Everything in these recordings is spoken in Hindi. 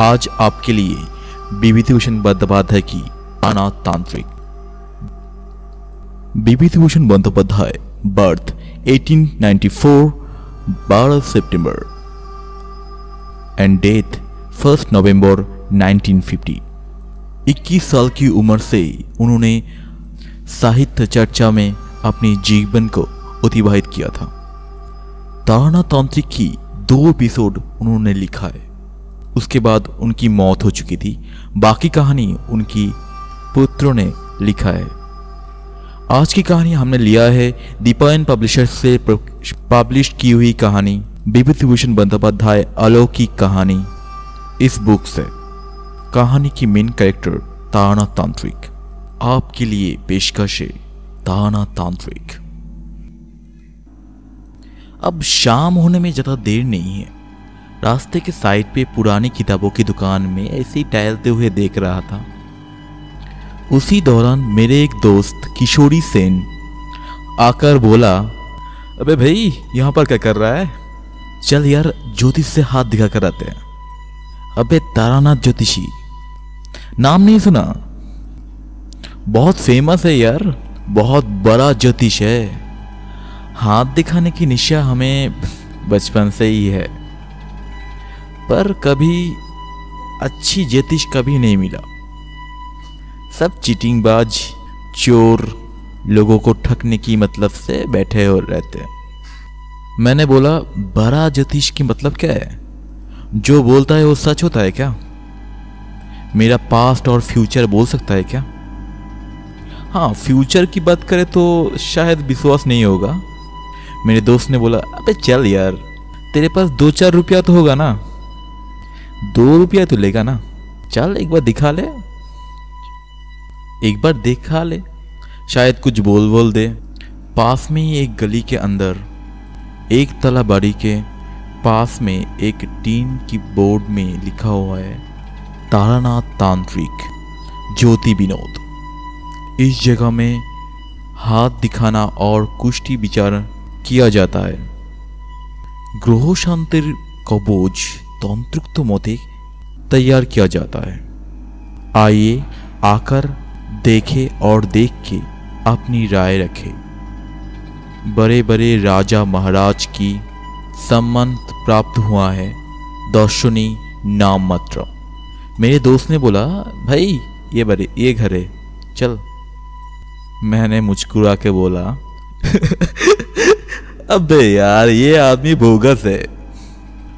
आज आपके लिए विभूतिभूषण बंदोपाध्याय की अनाथ तांत्रिक। विभूतिभूषण बंदोपाध्याय, बर्थ 1894, 12 सितंबर एंड डेथ 1 नवंबर 1950। 21 साल की उम्र से उन्होंने साहित्य चर्चा में अपने जीवन को अतिबाहित किया था। तारनाथ तांत्रिक की 2 एपिसोड उन्होंने लिखा है। उसके बाद उनकी मौत हो चुकी थी। बाकी कहानी उनकी पुत्रों ने लिखा है। आज की कहानी हमने लिया है दीपायन पब्लिशर्स से पब्लिश की हुई कहानी विभूतिभूषण बंदोपाध्याय अलौकिक कहानी। इस बुक से कहानी की मेन कैरेक्टर तारनाथ तांत्रिक। आपके लिए पेशकश है तारनाथ तांत्रिक। अब शाम होने में ज़्यादा देर नहीं है। रास्ते के साइड पे पुरानी किताबों की दुकान में ऐसे ही टहलते हुए देख रहा था। उसी दौरान मेरे एक दोस्त किशोरी सेन आकर बोला, अबे भाई यहाँ पर क्या कर रहा है? चल यार ज्योतिष से हाथ दिखा कर आते हैं। अबे तारानाथ ज्योतिषी नाम नहीं सुना? बहुत फेमस है यार, बहुत बड़ा ज्योतिष है। हाथ दिखाने की निशा हमें बचपन से ही है, पर कभी अच्छी ज्योतिष कभी नहीं मिला। सब चीटिंगबाज चोर लोगों को ठगने की मतलब से बैठे हो रहते हैं। मैंने बोला, बड़ा ज्योतिष की मतलब क्या है? जो बोलता है वो सच होता है क्या? मेरा पास्ट और फ्यूचर बोल सकता है क्या? हाँ, फ्यूचर की बात करें तो शायद विश्वास नहीं होगा। मेरे दोस्त ने बोला, अबे चल यार, तेरे पास 2-4 रुपया तो होगा ना? 2 रुपया तो लेगा ना? चल एक बार दिखा ले, एक बार दिखा ले, शायद कुछ बोल दे। पास में ही एक गली के अंदर एक तला बाड़ी के पास में एक टीन की बोर्ड में लिखा हुआ है तारानाथ तांत्रिक ज्योति विनोद। इस जगह में हाथ दिखाना और कुष्ठी विचार किया जाता है। ग्रह शांतिर कवच तंत्रुक्त मते तैयार किया जाता है। आइए आकर देखे और देख के अपनी राय रखे। बड़े बड़े राजा महाराज की सम्मान प्राप्त हुआ है, दर्शनी नाम मात्र। मेरे दोस्त ने बोला, भाई ये घर है, चल। मैंने मुस्कुरा के बोला अबे यार, ये आदमी बोगस है।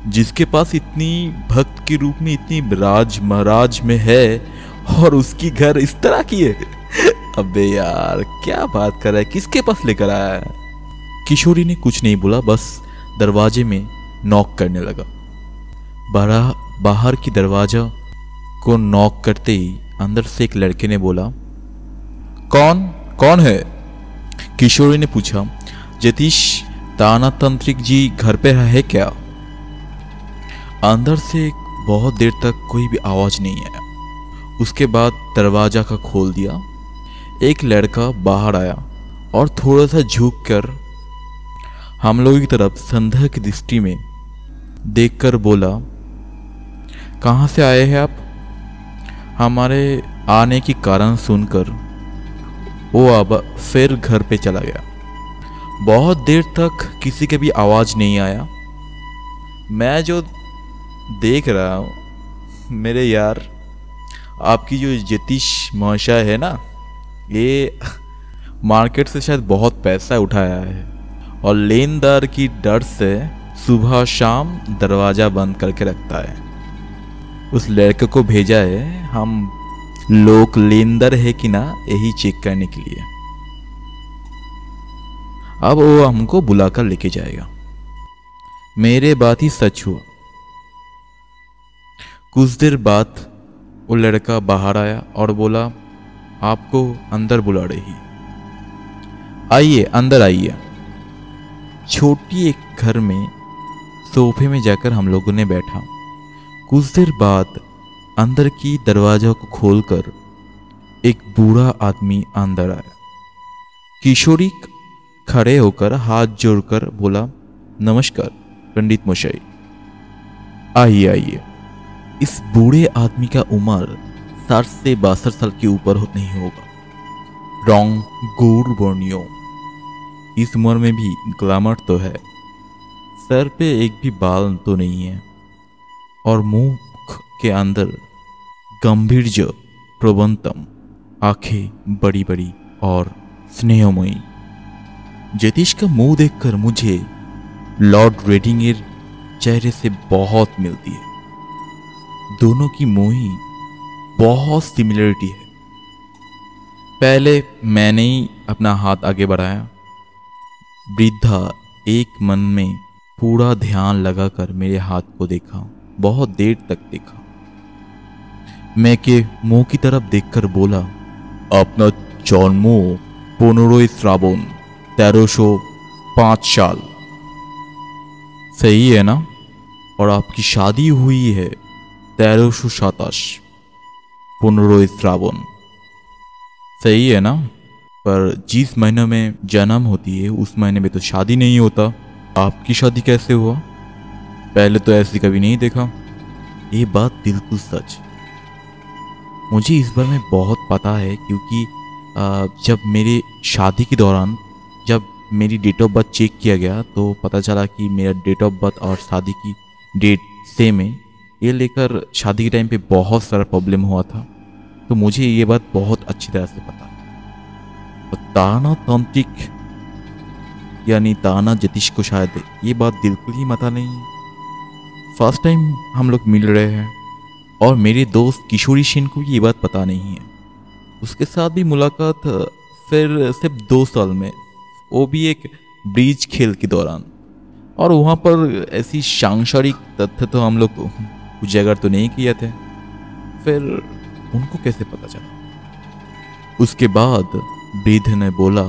जिसके पास इतनी भक्त के रूप में इतनी राज महाराज में है और उसकी घर इस तरह की है। अबे यार क्या बात कर रहा है, किसके पास लेकर आया है? किशोरी ने कुछ नहीं बोला, बस दरवाजे में नॉक करने लगा। बाहर की दरवाजा को नॉक करते ही अंदर से एक लड़के ने बोला, कौन है? किशोरी ने पूछा, ज्योतिष तारनाथ तांत्रिक जी घर पे है क्या? अंदर से बहुत देर तक कोई भी आवाज नहीं आया। उसके बाद दरवाजा का खोल दिया। एक लड़का बाहर आया और थोड़ा सा झुक कर हम लोगों की तरफ संदेह की दृष्टि में देखकर बोला, कहाँ से आए हैं आप? हमारे आने की कारण सुनकर वो अब फिर घर पे चला गया। बहुत देर तक किसी के भी आवाज नहीं आया। मैं जो देख रहा हूँ मेरे यार, आपकी जो ज्योतिष महाशय है ना, ये मार्केट से शायद बहुत पैसा उठाया है और लेनदार की डर से सुबह शाम दरवाजा बंद करके रखता है। उस लड़के को भेजा है हम लोग लेनदार है कि ना यही चेक करने के लिए। अब वो हमको बुलाकर लेके जाएगा। मेरे बात ही सच हुआ। कुछ देर बाद वो लड़का बाहर आया और बोला, आपको अंदर बुला रही। आइए अंदर आइए। छोटी एक घर में सोफे में जाकर हम लोगों ने बैठा। कुछ देर बाद अंदर की दरवाजा को खोलकर एक बूढ़ा आदमी अंदर आया। किशोरी खड़े होकर हाथ जोड़कर बोला, नमस्कार पंडित मशाई। आइए आइए। इस बूढ़े आदमी का उम्र 60 से 62 साल के ऊपर नहीं होगा। Wrong good Borneo. इस उम्र में भी ग्लैमर तो है, सर पे एक भी बाल तो नहीं है, और मुंह के अंदर गंभीर प्रबंतम, आंखें बड़ी बड़ी और स्नेहमयी। जतीश का मुंह देखकर मुझे लॉर्ड रेडिंगर चेहरे से बहुत मिलती है। दोनों की मुंह बहुत सिमिलरिटी है। पहले मैंने ही अपना हाथ आगे बढ़ाया। वृद्धा एक मन में पूरा ध्यान लगाकर मेरे हाथ को देखा, बहुत देर तक देखा। मैं के मुंह की तरफ देखकर बोला, अपना जन्म 15 श्रावण 1305 साल, सही है ना? और आपकी शादी हुई है 1327 15 श्रावण, सही है ना? पर जिस महीने में जन्म होती है उस महीने में तो शादी नहीं होता। आपकी शादी कैसे हुआ? पहले तो ऐसी कभी नहीं देखा। ये बात बिल्कुल सच। मुझे इस बारे में बहुत पता है, क्योंकि जब मेरी शादी के दौरान जब मेरी डेट ऑफ बर्थ चेक किया गया तो पता चला कि मेरा डेट ऑफ बर्थ और शादी की डेट सेम है। ये लेकर शादी के टाइम पे बहुत सारा प्रॉब्लम हुआ था, तो मुझे ये बात बहुत अच्छी तरह से पता है। तो ताना तांत्रिक यानी ताना जतीश को शायद ये बात बिल्कुल ही पता नहीं है। फर्स्ट टाइम हम लोग मिल रहे हैं, और मेरे दोस्त किशोरी सेन को ये बात पता नहीं है। उसके साथ भी मुलाकात फिर सिर्फ 2 साल में, वो भी एक ब्रिज खेल के दौरान। और वहाँ पर ऐसी सांसारिक तथ्य तो हम लोग उजागर तो नहीं किए थे, फिर उनको कैसे पता चला? उसके बाद वृद्ध ने बोला,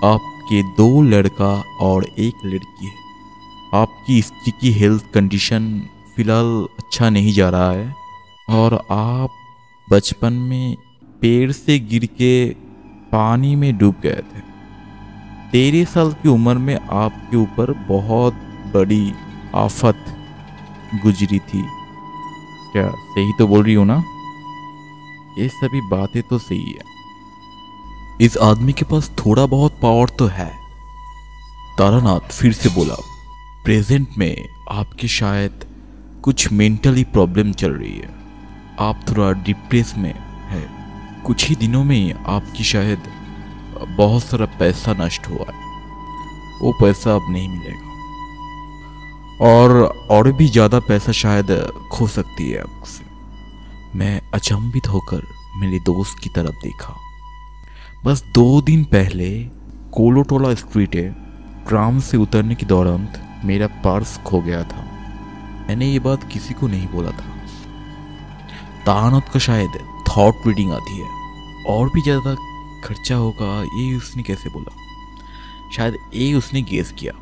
आपके 2 लड़का और 1 लड़की है। आपकी स्त्री की हेल्थ कंडीशन फिलहाल अच्छा नहीं जा रहा है, और आप बचपन में पेड़ से गिर के पानी में डूब गए थे। 13 साल की उम्र में आपके ऊपर बहुत बड़ी आफत गुजरी थी। क्या सही तो बोल रही हो ना? ये सभी बातें तो सही है। इस आदमी के पास थोड़ा बहुत पावर तो है। तारानाथ फिर से बोला, प्रेजेंट में आपकी शायद कुछ मेंटली प्रॉब्लम चल रही है। आप थोड़ा डिप्रेस में है। कुछ ही दिनों में आपकी शायद बहुत सारा पैसा नष्ट हुआ है, वो पैसा अब नहीं मिलेगा, और भी ज़्यादा पैसा शायद खो सकती है आपसे। मैं अचंभित होकर मेरे दोस्त की तरफ देखा। बस 2 दिन पहले कोलोटोला स्ट्रीट है, ट्राम से उतरने के दौरान मेरा पर्स खो गया था। मैंने ये बात किसी को नहीं बोला था। तानात का शायद थॉट रीडिंग आती है, और भी ज़्यादा खर्चा होगा, ये उसने कैसे बोला? शायद ये उसने गेस किया।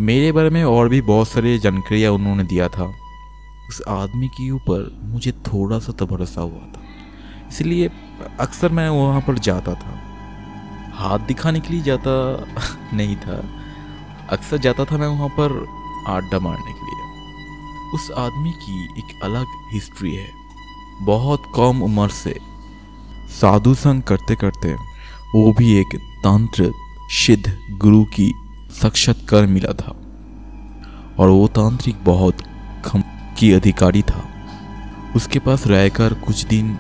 मेरे बारे में और भी बहुत सारी जानकारियाँ उन्होंने दिया था। उस आदमी के ऊपर मुझे थोड़ा सा तो भरोसा हुआ था, इसलिए अक्सर मैं वहाँ पर जाता था। हाथ दिखाने के लिए जाता नहीं था, अक्सर जाता था मैं वहाँ पर आड्डा मारने के लिए। उस आदमी की एक अलग हिस्ट्री है। बहुत कम उम्र से साधु संग करते करते वो भी एक तांत्रिक सिद्ध गुरु की साक्षात्कार मिला था, और वो तांत्रिक बहुत खम की अधिकारी था। उसके पास रहकर कुछ दिन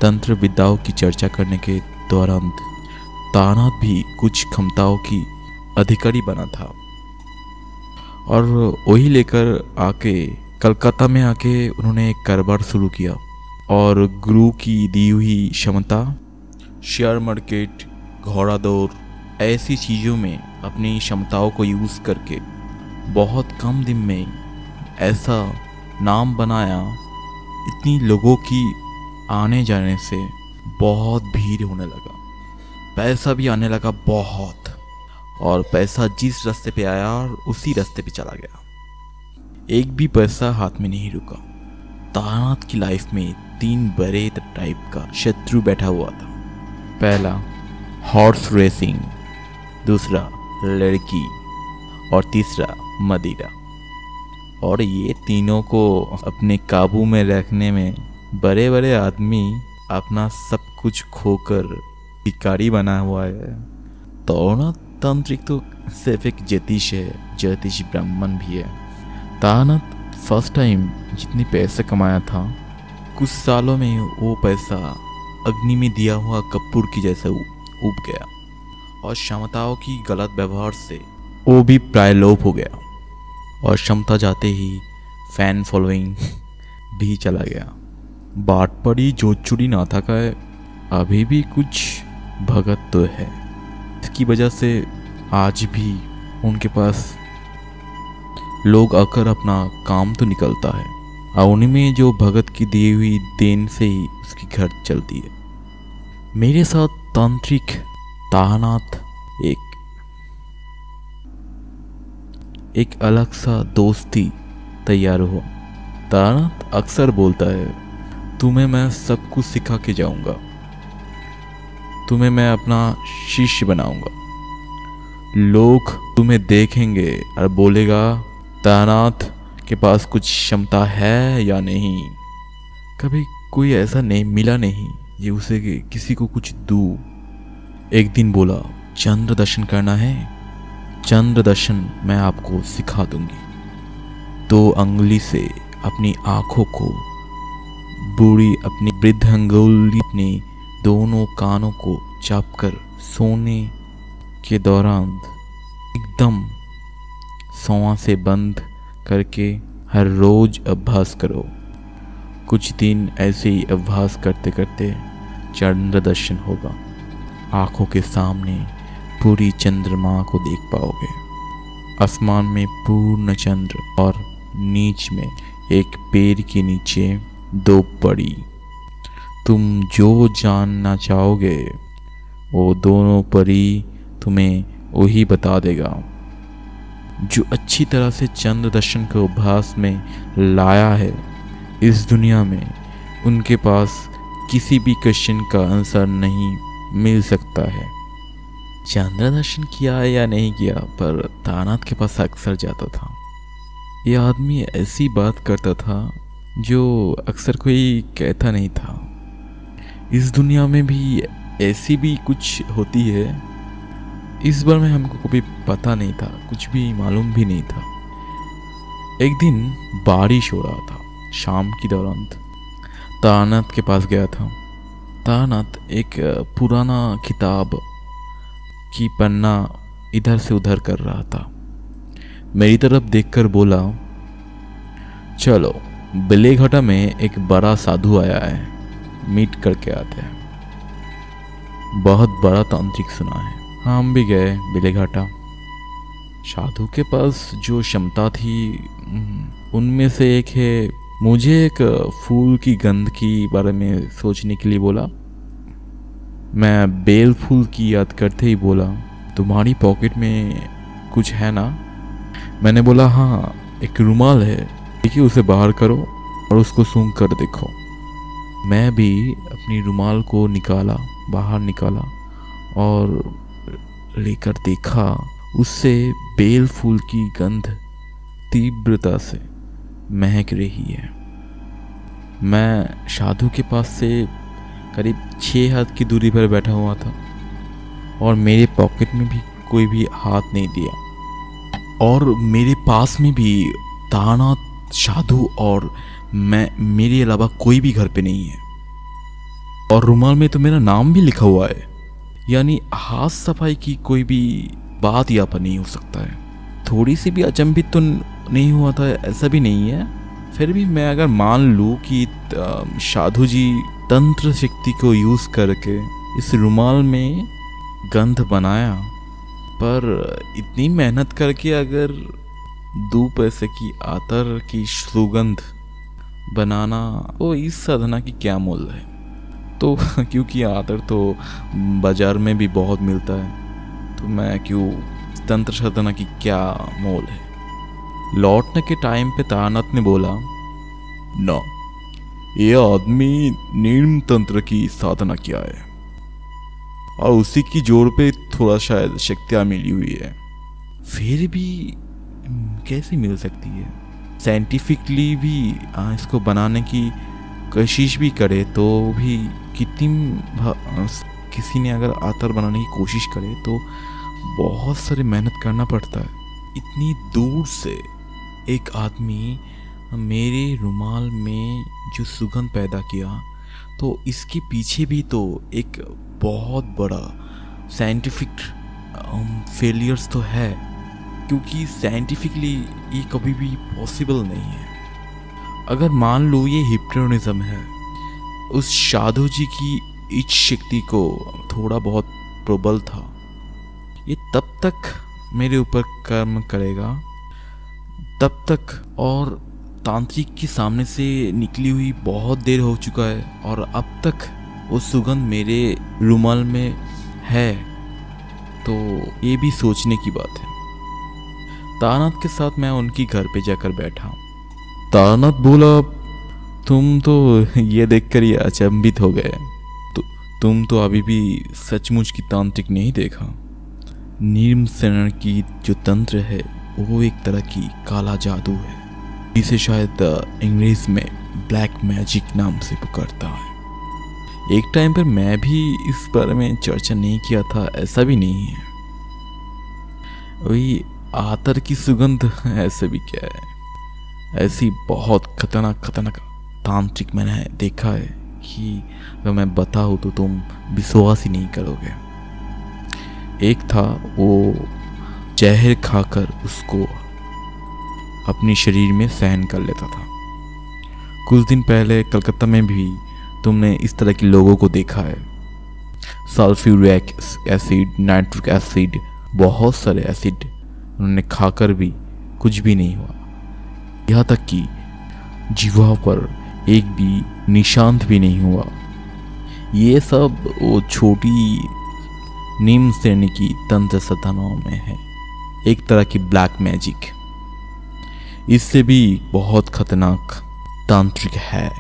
तंत्र विद्याओं की चर्चा करने के दौरान तानात भी कुछ क्षमताओं की अधिकारी बना था, और वही लेकर आके कलकत्ता में आके उन्होंने एक कारोबार शुरू किया, और गुरु की दी हुई क्षमता शेयर मार्केट, घोड़ा दौड़, ऐसी चीज़ों में अपनी क्षमताओं को यूज़ करके बहुत कम दिन में ऐसा नाम बनाया। इतनी लोगों की आने जाने से बहुत भीड़ होने लगा, पैसा भी आने लगा बहुत, और पैसा जिस रास्ते पे आया और उसी रास्ते पे चला गया। एक भी पैसा हाथ में नहीं रुका। तानात की लाइफ में 3 बड़े टाइप का शत्रु बैठा हुआ था। पहला हॉर्स रेसिंग, दूसरा लड़की, और तीसरा मदिरा। और ये तीनों को अपने काबू में रखने में बड़े बड़े आदमी अपना सब कुछ खोकर भिखारी बना हुआ है। तो ना तांत्रिक तो सिर्फ एक ज्योतिष है, ज्योतिष ब्राह्मण भी है। तानत फर्स्ट टाइम जितने पैसे कमाया था, कुछ सालों में वो पैसा अग्नि में दिया हुआ कपूर की जैसे उब गया और क्षमताओं की गलत व्यवहार से वो भी प्राय लोप हो गया और क्षमता जाते ही फैन फॉलोइंग भी चला गया। बाट पड़ी जोतचुड़ी नाथा का है, अभी भी कुछ भगत तो है। इसकी वजह से आज भी उनके पास लोग आकर अपना काम तो निकलता है और उन्हीं में जो भगत की दी हुई देन से ही उसकी घर चलती है। मेरे साथ तांत्रिक ताहनाथ एक अलग सा दोस्ती तैयार हुआ। ताहनाथ अक्सर बोलता है, तुम्हें मैं सब कुछ सिखा के जाऊंगा, तुम्हें मैं अपना शिष्य बनाऊंगा। लोग तुम्हें देखेंगे और बोलेगा ताहनाथ के पास कुछ क्षमता है या नहीं। कभी कोई ऐसा नहीं मिला नहीं ये उसे किसी को कुछ दूं। एक दिन बोला, चंद्र दर्शन करना है? चंद्र दर्शन मैं आपको सिखा दूंगी। 2 अंगुली से अपनी आंखों को, बूढ़ी अपनी वृद्ध अंगुली अपने दोनों कानों को चापकर सोने के दौरान एकदम सौं से बंद करके हर रोज अभ्यास करो। कुछ दिन ऐसे ही अभ्यास करते करते चंद्र दर्शन होगा। आंखों के सामने पूरी चंद्रमा को देख पाओगे। आसमान में पूर्ण चंद्र और नीच में एक पेड़ के नीचे 2 परी। तुम जो जानना चाहोगे वो दोनों परी तुम्हें वही बता देगा। जो अच्छी तरह से चंद्र दर्शन को अभ्यास में लाया है, इस दुनिया में उनके पास किसी भी क्वेश्चन का आंसर नहीं मिल सकता है। चंद्र दर्शन किया या नहीं किया, पर तानात के पास अक्सर जाता था। ये आदमी ऐसी बात करता था जो अक्सर कोई कहता नहीं था। इस दुनिया में भी ऐसी भी कुछ होती है, इस बार में हमको कभी पता नहीं था, कुछ भी मालूम भी नहीं था। एक दिन बारिश हो रहा था, शाम की दौरान तानात के पास गया था। तानात एक पुराना किताब की पन्ना इधर से उधर कर रहा था। मेरी तरफ देखकर बोला, चलो बेलेघाटा में एक बड़ा साधु आया है, मीट करके आते हैं। बहुत बड़ा तांत्रिक सुना है। हम भी गए बेलेघाटा। साधु के पास जो क्षमता थी उनमें से एक है, मुझे एक फूल की गंध की बारे में सोचने के लिए बोला। मैं बेल फूल की याद करते ही बोला, तुम्हारी पॉकेट में कुछ है ना? मैंने बोला, हाँ एक रुमाल है, देखिए उसे बाहर करो और उसको सूंघ कर देखो। मैं भी अपनी रुमाल को निकाला, बाहर निकाला और लेकर देखा, उससे बेल फूल की गंध तीव्रता से महक रही है। मैं साधु के पास से करीब 6 हाथ की दूरी पर बैठा हुआ था और मेरे पॉकेट में भी कोई भी हाथ नहीं दिया और मेरे पास में भी तानात, साधु और मैं, मेरे अलावा कोई भी घर पे नहीं है। और रुमाल में तो मेरा नाम भी लिखा हुआ है, यानी हाथ सफाई की कोई भी बात यहाँ पर नहीं हो सकता है। थोड़ी सी भी अचंभित तो नहीं हुआ था, ऐसा भी नहीं है। फिर भी मैं अगर मान लूँ कि साधु जी तंत्र शक्ति को यूज़ करके इस रुमाल में गंध बनाया, पर इतनी मेहनत करके अगर 2 पैसे की आतर की सुगंध बनाना, तो इस साधना की क्या मोल है? तो क्योंकि आतर तो बाजार में भी बहुत मिलता है, तो मैं क्यों, तंत्र साधना की क्या मोल है? लौटने के टाइम पे तानात ने बोला, ना, ये आदमी नीम तंत्र की साधना किया है और उसी की जोड़ पे थोड़ा शायद शक्तियाँ मिली हुई है। फिर भी कैसे मिल सकती है? साइंटिफिकली भी इसको बनाने की कोशिश भी करे तो भी किसी ने अगर आतर बनाने की कोशिश करे तो बहुत सारी मेहनत करना पड़ता है। इतनी दूर से एक आदमी मेरे रुमाल में जो सुगंध पैदा किया, तो इसके पीछे भी तो एक बहुत बड़ा साइंटिफिक फेलियर्स तो है, क्योंकि साइंटिफिकली ये कभी भी पॉसिबल नहीं है। अगर मान लो ये हिप्नोटिज्म है, उस साधु जी की इच्छा शक्ति को थोड़ा बहुत प्रबल था, ये तब तक मेरे ऊपर कर्म करेगा तब तक, और तांत्रिक के सामने से निकली हुई बहुत देर हो चुका है और अब तक वो सुगंध मेरे रुमाल में है, तो ये भी सोचने की बात है। तारानाथ के साथ मैं उनकी घर पे जाकर बैठा। तारानाथ बोला, तुम तो ये देखकर ही अचंभित हो गए, तो तुम तो अभी भी सचमुच की तांत्रिक नहीं देखा। निर्मसरण की जो तंत्र है वो एक तरह की काला जादू है, इसे शायद इंग्लिश में ब्लैक मैजिक नाम से पुकारता है। एक टाइम पर मैं भी इस बारे में चर्चा नहीं किया था, ऐसा भी नहीं है। वही आतर की सुगंध ऐसे भी क्या है, ऐसी बहुत खतरनाक तांत्रिक मैंने देखा है कि अगर मैं बताऊँ तो तुम विश्वास ही नहीं करोगे। एक था, वो जहर खाकर उसको अपनी शरीर में सहन कर लेता था। कुछ दिन पहले कलकत्ता में भी तुमने इस तरह के लोगों को देखा है। सल्फ्यूरिक एसिड, नाइट्रिक एसिड, बहुत सारे एसिड उन्होंने खाकर भी कुछ भी नहीं हुआ, यहाँ तक कि जीवा पर एक भी निशान भी नहीं हुआ। ये सब वो छोटी नीम श्रेणी की तंत्र साधनाओं में है, एक तरह की ब्लैक मैजिक। इससे भी बहुत खतरनाक तांत्रिक है।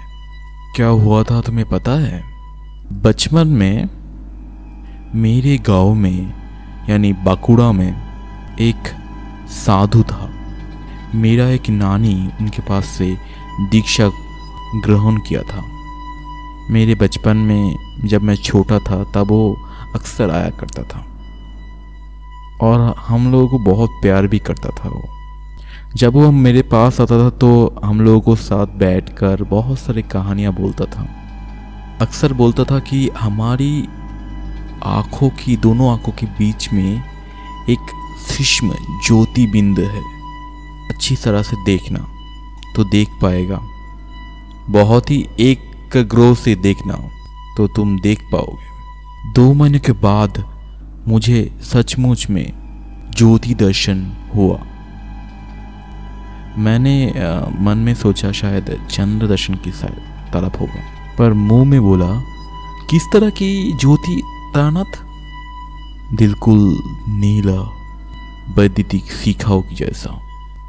क्या हुआ था तुम्हें पता है? बचपन में मेरे गांव में यानी बांकुड़ा में एक साधु था। मेरा एक नानी उनके पास से दीक्षा ग्रहण किया था। मेरे बचपन में जब मैं छोटा था तब वो अक्सर आया करता था और हम लोगों को बहुत प्यार भी करता था। वो जब वो मेरे पास आता था तो हम लोगों को साथ बैठकर बहुत सारी कहानियाँ बोलता था। अक्सर बोलता था कि हमारी आँखों की, दोनों आँखों के बीच में एक सूक्ष्म ज्योति बिंद है, अच्छी तरह से देखना तो देख पाएगा, बहुत ही एकाग्र से देखना तो तुम देख पाओगे। 2 महीने के बाद मुझे सचमुच में ज्योति दर्शन हुआ। मैंने मन में सोचा शायद चंद्र दर्शन की तरफ होगा, पर मुंह में बोला, किस तरह की ज्योति तारानाथ? बिल्कुल नीला वैद्युतिक शिखाओं की जैसा।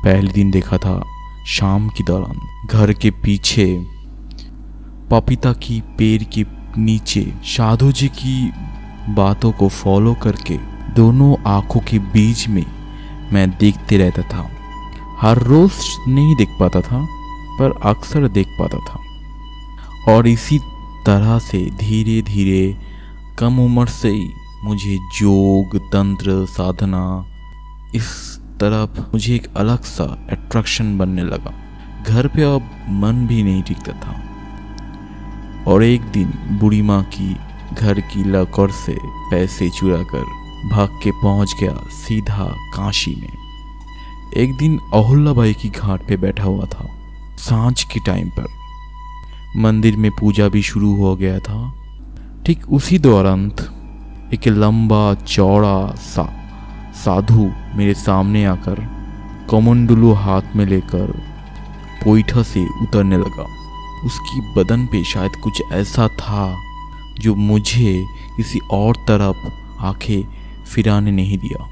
पहले दिन देखा था शाम के दौरान, घर के पीछे पपीता की पेड़ के नीचे साधु जी की बातों को फॉलो करके दोनों आंखों के बीच में मैं देखते रहता था। हर रोज नहीं देख पाता था पर अक्सर देख पाता था। और इसी तरह से धीरे धीरे कम उम्र से ही मुझे योग, तंत्र, साधना, इस तरफ मुझे एक अलग सा अट्रैक्शन बनने लगा। घर पे अब मन भी नहीं टिकता था। और एक दिन बूढ़ी माँ की घर की लॉकर से पैसे चुरा कर भाग के पहुंच गया सीधा काशी में। एक दिन अहुल्लाबाई की घाट पे बैठा हुआ था। सांझ के टाइम पर मंदिर में पूजा भी शुरू हो गया था। ठीक उसी दौरान एक लंबा चौड़ा साधु मेरे सामने आकर कमंडलू हाथ में लेकर पोइठा से उतरने लगा। उसकी बदन पे शायद कुछ ऐसा था जो मुझे किसी और तरफ आंखें फिराने नहीं दिया।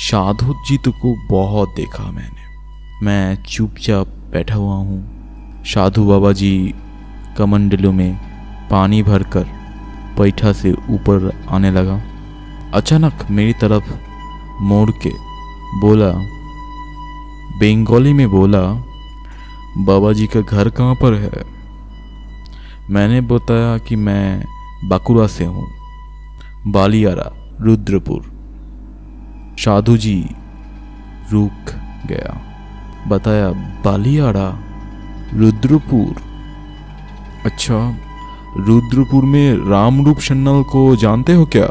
साधु जी को बहुत देखा मैंने। मैं चुपचाप बैठा हुआ हूँ। साधु बाबा जी कमंडलों में पानी भरकर पैठा से ऊपर आने लगा। अचानक मेरी तरफ मोड़ के बोला, बंगाली में बोला, बाबा जी का घर कहाँ पर है? मैंने बताया कि मैं बांकुड़ा से हूँ, बालियारा, रुद्रपुर। साधु जी रुक गया। बताया, बालियारा, रुद्रपुर। अच्छा, रुद्रपुर में रामरूप सन्नल को जानते हो क्या?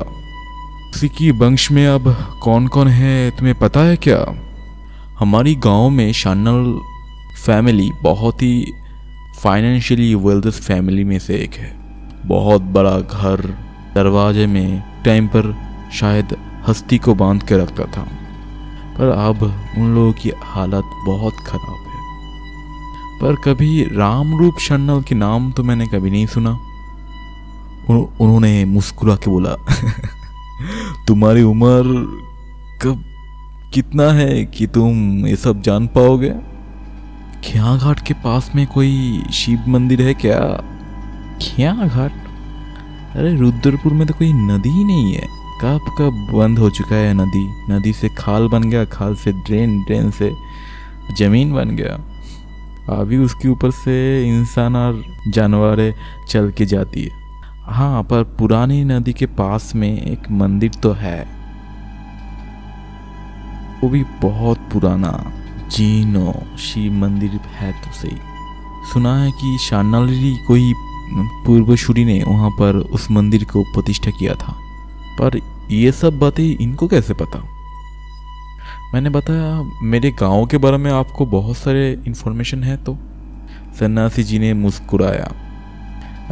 उसी की वंश में अब कौन कौन है तुम्हें पता है क्या? हमारी गांव में सन्नल फैमिली बहुत ही फाइनेंशियली वेल्थ फैमिली में से एक है। बहुत बड़ा घर, दरवाजे में टाइम पर शायद हस्ती को बांध के रखता था, पर अब उन लोगों की हालत बहुत खराब है। पर कभी रामरूप सन्नल के नाम तो मैंने कभी नहीं सुना। उन्होंने मुस्कुरा के बोला तुम्हारी उम्र कब कितना है कि तुम ये सब जान पाओगे? ख्या घाट के पास में कोई शिव मंदिर है क्या? ख्या घाट? अरे रुद्रपुर में तो कोई नदी ही नहीं है। कब कब बंद हो चुका है नदी। नदी से खाल बन गया, खाल से ड्रेन, ड्रेन से जमीन बन गया। अभी उसके ऊपर से इंसान और जानवरें चल के जाती है। हाँ, पर पुरानी नदी के पास में एक मंदिर तो है, वो भी बहुत पुराना, जीनो शिव मंदिर है तो सही। सुना है कि शानाली कोई पूर्वसूरी ने वहाँ पर उस मंदिर को प्रतिष्ठा किया था, पर ये सब बातें इनको कैसे पता? मैंने बताया, मेरे गांव के बारे में आपको बहुत सारे इन्फॉर्मेशन है। तो सन्यासी जी ने मुस्कुराया।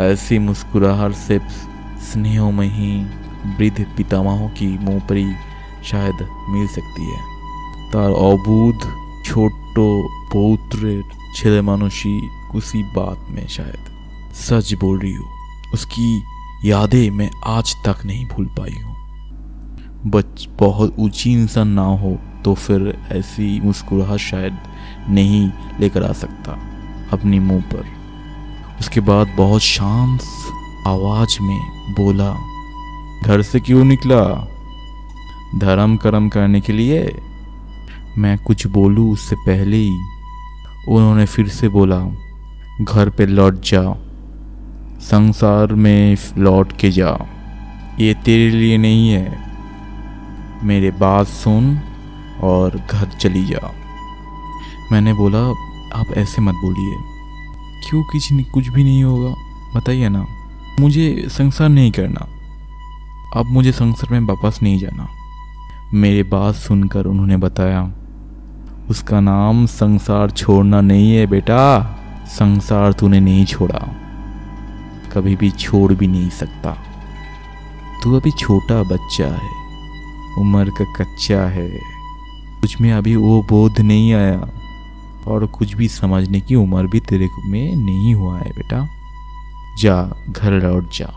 ऐसी मुस्कुराहट से स्नेहमयी वृद्ध पितामहों की मुंह पर ही शायद मिल सकती है। तार अबूध छोटो पौत्र छेले मानुषी उसी बात में शायद सच बोल रही हूँ। उसकी यादें मैं आज तक नहीं भूल पाई हूँ। बहुत ऊंची इंसान ना हो तो फिर ऐसी मुस्कुराहट शायद नहीं लेकर आ सकता अपनी मुंह पर। उसके बाद बहुत शांत आवाज में बोला, घर से क्यों निकला? धर्म कर्म करने के लिए? मैं कुछ बोलूं उससे पहले ही उन्होंने फिर से बोला, घर पे लौट जा, संसार में लौट के जा, ये तेरे लिए नहीं है। मेरे बात सुन और घर चली जा। मैंने बोला, आप ऐसे मत बोलिए। क्यों? कुछ भी नहीं होगा, बताइए ना। मुझे संसार नहीं करना, अब मुझे संसार में वापस नहीं जाना। मेरी बात सुनकर उन्होंने बताया, उसका नाम संसार छोड़ना नहीं है बेटा। संसार तूने नहीं छोड़ा, कभी भी छोड़ भी नहीं सकता। तू अभी छोटा बच्चा है, उम्र का कच्चा है, कुछ में अभी वो बोध नहीं आया और कुछ भी समझने की उम्र भी तेरे में नहीं हुआ है बेटा। जा, घर लौट जा।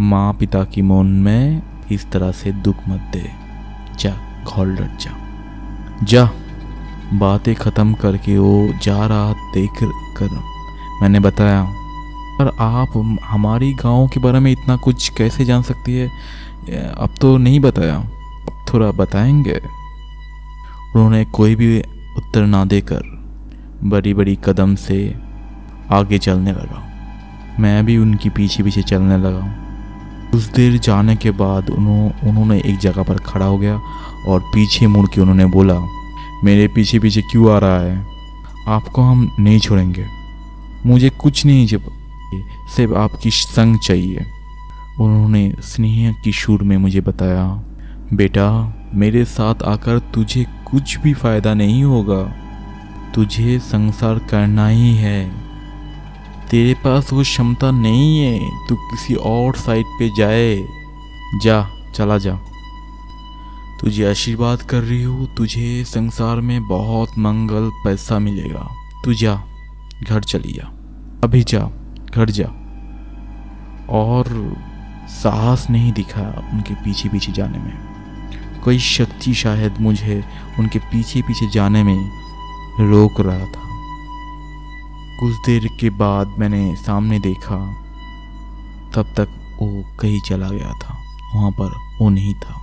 माँ पिता की मन में इस तरह से दुख मत दे। जा, घर लौट जा। जा। बातें खत्म करके वो जा रहा देख कर मैंने बताया, पर आप हमारी गांव के बारे में इतना कुछ कैसे जान सकती है? अब तो नहीं बताया, अब थोड़ा बताएंगे। उन्होंने कोई भी उत्तर ना देकर बड़ी बड़ी कदम से आगे चलने लगा। मैं भी उनकी पीछे पीछे चलने लगा। कुछ देर जाने के बाद उन्होंने एक जगह पर खड़ा हो गया और पीछे मुड़ के उन्होंने बोला, मेरे पीछे पीछे क्यों आ रहा है? आपको हम नहीं छोड़ेंगे। मुझे कुछ नहीं चाहिए, सिर्फ आपकी संग चाहिए। उन्होंने स्नेह की सुर में मुझे बताया, बेटा मेरे साथ आकर तुझे कुछ भी फायदा नहीं होगा। तुझे संसार करना ही है। तेरे पास वो क्षमता नहीं है, तू किसी और साइड पे जाए। जा, चला जा। तुझे आशीर्वाद कर रही हूँ, तुझे संसार में बहुत मंगल पैसा मिलेगा। तू जा, घर चली जा, अभी जा, घर जा। और साहस नहीं दिखा उनके पीछे पीछे जाने में। कोई शक्ति शायद मुझे उनके पीछे पीछे जाने में रोक रहा था। कुछ देर के बाद मैंने सामने देखा, तब तक वो कहीं चला गया था, वहाँ पर वो नहीं था।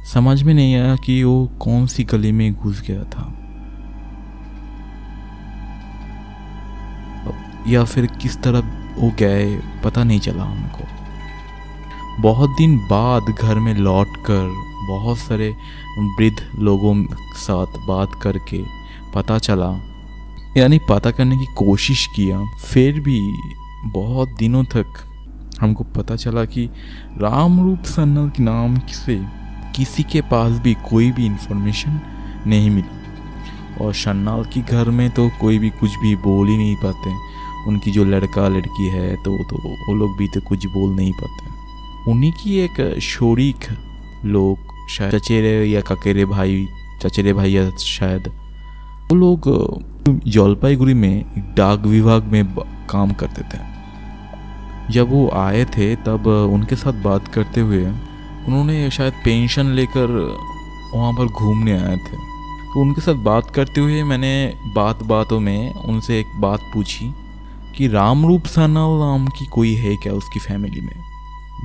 समझ में नहीं आया कि वो कौन सी गली में घुस गया था। या फिर किस तरह वो गए पता नहीं चला हमको। बहुत दिन बाद घर में लौटकर बहुत सारे वृद्ध लोगों के साथ बात करके पता चला, यानी पता करने की कोशिश किया, फिर भी बहुत दिनों तक हमको पता चला कि रामरूप सन्नल के नाम से किसी के पास भी कोई भी इंफॉर्मेशन नहीं मिला। और सन्नाल की घर में तो कोई भी कुछ भी बोल ही नहीं पाते। उनकी जो लड़का लड़की है तो वो लोग भी तो कुछ बोल नहीं पाते। उन्हीं की एक शोरीक लोग, शायद चचेरे या ककेरे भाई, चचेरे भाई या शायद, वो लोग जलपाईगुड़ी में एक डाक विभाग में काम करते थे। जब वो आए थे तब उनके साथ बात करते हुए उन्होंने शायद पेंशन लेकर वहाँ पर घूमने आए थे। तो उनके साथ बात करते हुए मैंने बातों में उनसे एक बात पूछी कि रामरूप सन्नल नाम की कोई है क्या उसकी फैमिली में।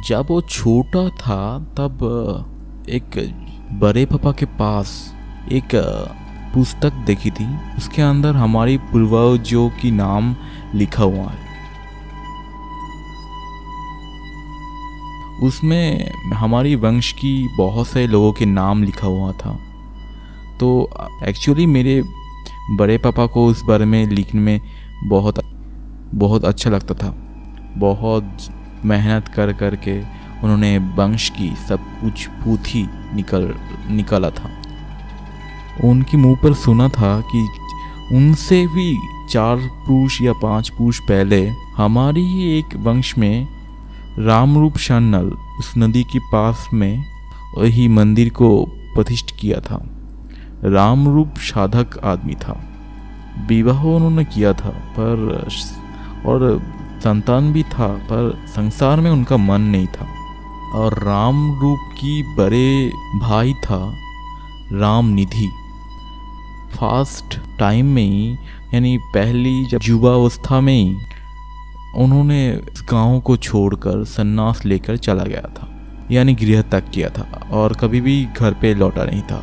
जब वो छोटा था तब एक बड़े पापा के पास एक पुस्तक देखी थी, उसके अंदर हमारी पूर्वजों की नाम लिखा हुआ है। उसमें हमारी वंश की बहुत से लोगों के नाम लिखा हुआ था। तो एक्चुअली मेरे बड़े पापा को उस बारे में लिखने में बहुत अच्छा लगता था। बहुत मेहनत कर के उन्होंने वंश की सब कुछ पूथी निकाला था। उनके मुंह पर सुना था कि उनसे भी 4 पुरुष या 5 पुरुष पहले हमारी ही एक वंश में रामरूप सन्नल उस नदी के पास में वही मंदिर को प्रतिष्ठित किया था। रामरूप साधक आदमी था, विवाह उन्होंने किया था और संतान भी था, पर संसार में उनका मन नहीं था। और रामरूप की बड़े भाई था रामनिधि। फास्ट टाइम में ही, यानी पहली जब युवावस्था में ही उन्होंने इस गांव को छोड़कर सन्यास लेकर चला गया था, यानी गृह त्याग किया था और कभी भी घर पे लौटा नहीं था।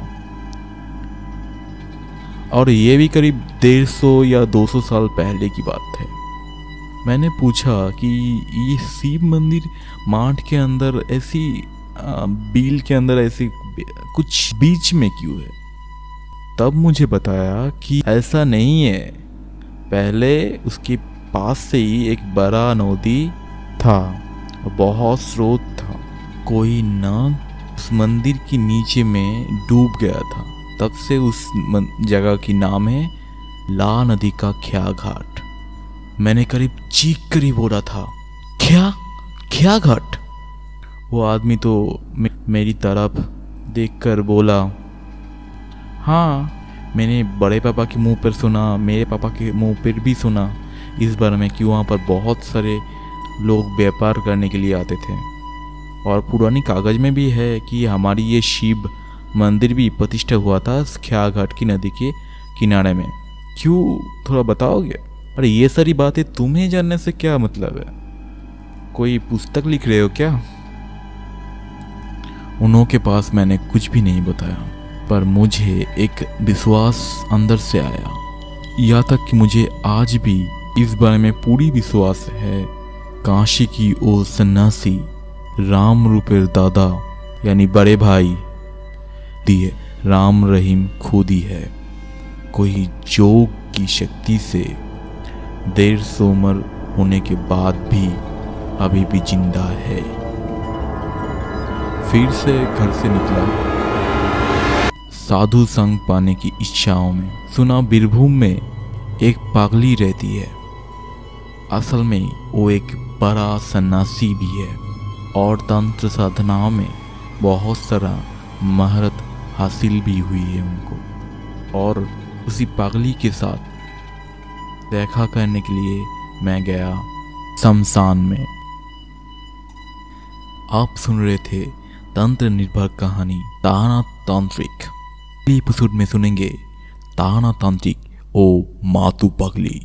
और ये भी करीब 150 या 200 साल पहले की बात है। मैंने पूछा कि ये शिव मंदिर माठ के अंदर ऐसी बील के अंदर ऐसी कुछ बीच में क्यों है। तब मुझे बताया कि ऐसा नहीं है, पहले उसके पास से ही एक बड़ा नदी था, बहुत स्रोत था। कोई नाग उस मंदिर के नीचे में डूब गया था, तब से उस जगह की नाम है ला नदी का ख्या घाट। मैंने करीब चीख कर ही बोला था, ख्या घाट। वो आदमी तो मेरी तरफ देखकर बोला, हाँ मैंने बड़े पापा के मुंह पर सुना, मेरे पापा के मुंह पर भी सुना इस बारे में कि वहाँ पर बहुत सारे लोग व्यापार करने के लिए आते थे। और पुरानी कागज में भी है कि हमारी ये शिव मंदिर भी प्रतिष्ठा हुआ था ख्या घाट की नदी के किनारे में। क्यों, थोड़ा बताओगे? अरे ये सारी बातें तुम्हें जानने से क्या मतलब है? कोई पुस्तक लिख रहे हो क्या? उन्हों के पास मैंने कुछ भी नहीं बताया, पर मुझे एक विश्वास अंदर से आया। यहाँ तक कि मुझे आज भी इस बारे में पूरी विश्वास है, काशी की वो सन्यासी रामरूपेर दादा यानी बड़े भाई दिए राम रहीम खुद ही है। कोई जोग की शक्ति से 150 उम्र होने के बाद भी अभी भी जिंदा है। फिर से घर से निकला साधु संग पाने की इच्छाओं में। सुना बीरभूम में एक पागली रहती है, असल में वो एक बड़ा सन्यासी भी है और तंत्र साधनाओं में बहुत सारा महारत हासिल भी हुई है उनको। और उसी पागली के साथ देखा करने के लिए मैं गया शमशान में। आप सुन रहे थे तंत्र निर्भर कहानी ताना तांत्रिक। अगले एपिसोड में सुनेंगे ताना तांत्रिक ओ मातू पगली।